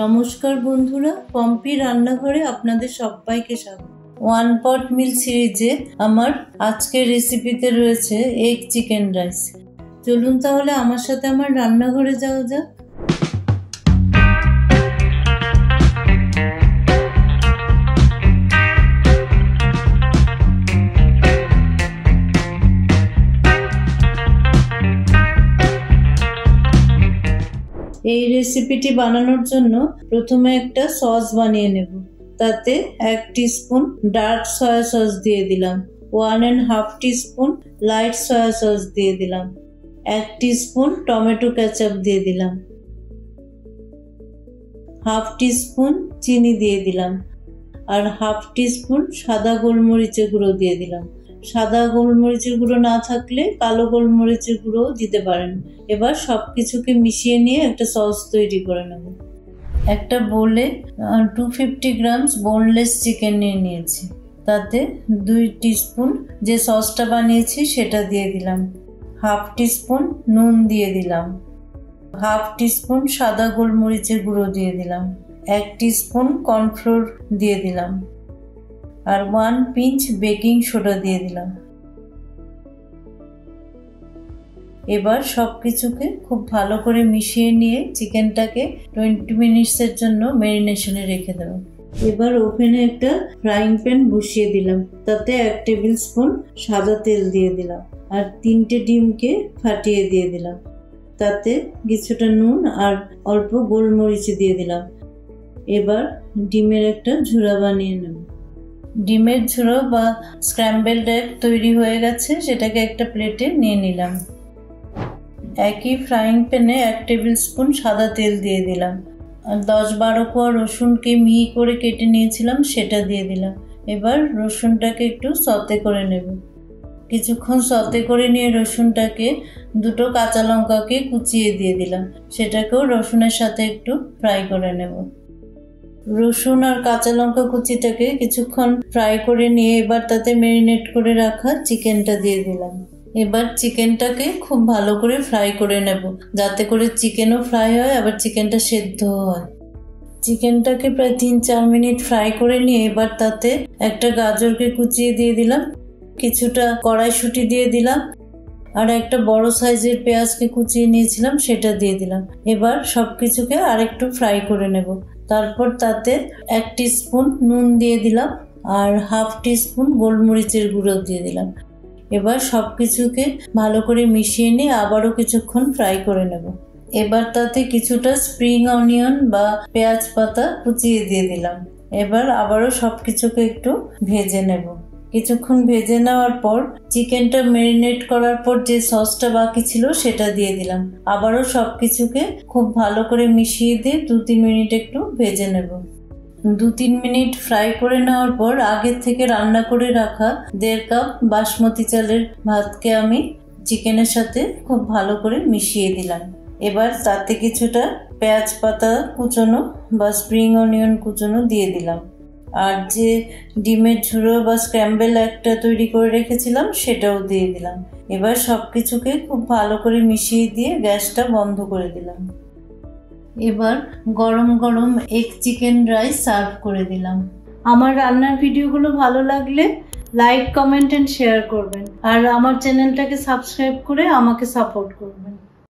নমস্কার বন্ধুরা, পম্পি রান্নাঘরে আপনাদের সবাইকে স্বাগত। ওয়ান পট মিল সিরিজে আমার আজকের রেসিপিতে রয়েছে এগ চিকেন রাইস। চলুন তাহলে আমার সাথে আমার রান্নাঘরে যাওয়া যাক। এই রেসিপিটি বানানোর জন্য প্রথমে একটা সস বানিয়ে নেব। তাতে 1 টিস্পুন ডার্ক সয়া সস দিয়ে দিলাম, 1.5 টিস্পুন লাইট সয়া সস দিয়ে দিলাম, 1 টিস্পুন টমেটো কেচাপ দিয়ে দিলাম, 1/2 টিস্পুন চিনি দিয়ে দিলাম আর 1/2 টিস্পুন সাদা গোলমরিচের গুঁড়ো দিয়ে দিলাম। সাদা গোলমরিচের গুঁড়ো না থাকলে কালো গোলমরিচের গুঁড়ো দিতে পারেন। এবার সব কিছুকে মিশিয়ে নিয়ে একটা সস তৈরি করে নেব। একটা বোলে 250 গ্রামস বোনলেস চিকেন নিয়ে নিয়েছি। তাতে 2 টিস্পুন যে সসটা বানিয়েছি সেটা দিয়ে দিলাম, 1/2 টিস্পুন নুন দিয়ে দিলাম, 1/2 টিস্পুন সাদা গোলমরিচের গুঁড়ো দিয়ে দিলাম, 1 টিস্পুন কর্নফ্লোর দিয়ে দিলাম আর 1 পিঞ্চ বেকিং সোডা দিয়ে দিলাম। এবার সব কিছুকে খুব ভালো করে মিশিয়ে নিয়ে চিকেনটাকে 20 মিনিটসের জন্য ম্যারিনেশনে রেখে দেব। এবার ওভেনে একটা ফ্রাইং প্যান বসিয়ে দিলাম। তাতে 1 টেবিল স্পুন সাদা তেল দিয়ে দিলাম আর 3টে ডিমকে ফাটিয়ে দিয়ে দিলাম। তাতে কিছুটা নুন আর অল্প গোলমরিচ দিয়ে দিলাম। এবার ডিমের একটা ঝুড়া বানিয়ে নেব। ডিমের ঝুড়ো বা স্ক্র্যাম্বলড এগ তৈরি হয়ে গেছে, সেটাকে একটা প্লেটে নিয়ে নিলাম। একই ফ্রাইং প্যানে 1 টেবিল স্পুন সাদা তেল দিয়ে দিলাম আর 10-12 কোয়া রসুনকে মিহি করে কেটে নিয়েছিলাম সেটা দিয়ে দিলাম। এবার রসুনটাকে একটু সতে করে নেব। কিছুক্ষণ সতে করে নিয়ে রসুনটাকে 2টো কাঁচা লঙ্কাকে কুচিয়ে দিয়ে দিলাম। সেটাকেও রসুনের সাথে একটু ফ্রাই করে নেব। রসুন আর কাঁচা লঙ্কা কুচিটাকে কিছুক্ষণ ফ্রাই করে নিয়ে এবার তাতে ম্যারিনেট করে রাখা চিকেনটা দিয়ে দিলাম। এবার চিকেনটাকে খুব ভালো করে ফ্রাই করে নেব, যাতে করে চিকেনও ফ্রাই হয় আবার চিকেনটা সেদ্ধও হয়। চিকেনটাকে প্রায় 3-4 মিনিট ফ্রাই করে নিয়ে এবার তাতে একটা গাজরকে কুচিয়ে দিয়ে দিলাম, কিছুটা কড়াইশুঁটি দিয়ে দিলাম আর একটা বড় সাইজের পেঁয়াজকে কুচিয়ে নিয়েছিলাম সেটা দিয়ে দিলাম। এবার সব কিছুকে আরেকটু ফ্রাই করে নেব। তারপর তাতে 1 টিস্পুন নুন দিয়ে দিলাম আর 1/2 টিস্পুন গোলমরিচের গুঁড়ো দিয়ে দিলাম। এবার সব কিছুকে ভালো করে মিশিয়ে নিয়ে আবারও কিছুক্ষণ ফ্রাই করে নেব। এবার তাতে কিছুটা স্প্রিং অনিয়ন বা পেঁয়াজ পাতা কুচিয়ে দিয়ে দিলাম। এবার আবারও সব কিছুকে একটু ভেজে নেব। কিছুক্ষণ ভেজে নেওয়ার পর চিকেনটা ম্যারিনেট করার পর যে সসটা বাকি ছিল সেটা দিয়ে দিলাম। আবারও সব কিছুকে খুব ভালো করে মিশিয়ে দিয়ে 2-3 মিনিট একটু ভেজে নেব। 2-3 মিনিট ফ্রাই করে নেওয়ার পর আগের থেকে রান্না করে রাখা 1.5 কাপ বাসমতি চালের ভাতকে আমি চিকেনের সাথে খুব ভালো করে মিশিয়ে দিলাম। এবার তাতে কিছুটা পেঁয়াজ পাতা কুচোনো বা স্প্রিং অনিয়ন কুচোনো দিয়ে দিলাম আর যে ডিমের ঝুড়ো বা স্ক্র্যাম্বল একটা তৈরি করে রেখেছিলাম সেটাও দিয়ে দিলাম। এবার সব কিছুকে খুব ভালো করে মিশিয়ে দিয়ে গ্যাসটা বন্ধ করে দিলাম। এবার গরম গরম এগ চিকেন রাইস সার্ভ করে দিলাম। আমার রান্নার ভিডিওগুলো ভালো লাগলে লাইক, কমেন্ট এন্ড শেয়ার করবেন আর আমার চ্যানেলটাকে সাবস্ক্রাইব করে আমাকে সাপোর্ট করবেন।